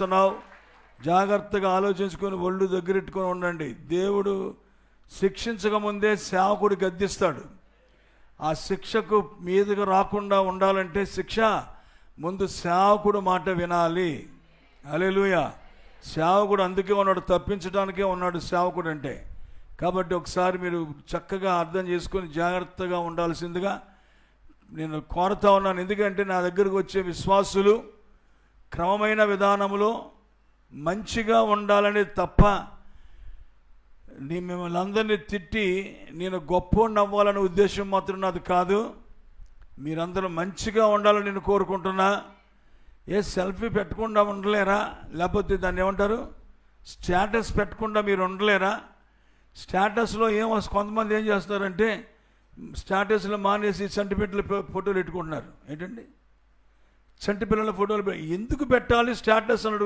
చేస్తున్నావు? జాగ్రత్తగా ఆలోచించుకొని ఒళ్ళు దగ్గరెట్టుకొని ఉండండి. దేవుడు శిక్షించక ముందే సేవకుడు గద్దిస్తాడు. ఆ శిక్షకు మీదుగా రాకుండా ఉండాలంటే శిక్ష ముందు సేవకుడు మాట వినాలి. హల్లెలూయా. సేవకుడు అందుకే ఉన్నాడు, తప్పించడానికే ఉన్నాడు సేవకుడు అంటే. కాబట్టి ఒకసారి మీరు చక్కగా అర్థం చేసుకొని జాగ్రత్తగా ఉండాల్సిందిగా నేను కోరుతా ఉన్నాను. ఎందుకంటే నా దగ్గరకు వచ్చే విశ్వాసులు క్రమమైన విధానంలో మంచిగా ఉండాలని తప్ప మిమ్మల్ని అందరినీ తిట్టి నేను గొప్పవాడిని అవ్వాలనే ఉద్దేశం మాత్రం నాది కాదు. మీరందరూ మంచిగా ఉండాలని నేను కోరుకుంటున్నా. సెల్ఫీ పెట్టకుండా ఉండలేరా? లేకపోతే దాన్ని ఏమంటారు, స్టేటస్ పెట్టకుండా మీరు ఉండలేరా? స్టేటస్లో కొంతమంది ఏం చేస్తారంటే స్టేటస్లో మానేసి చంటిపిల్లల ఫోటోలు పెట్టుకుంటున్నారు. ఏంటండి చంటిపిల్లల ఫోటోలు ఎందుకు పెట్టాలి స్టేటస్ అని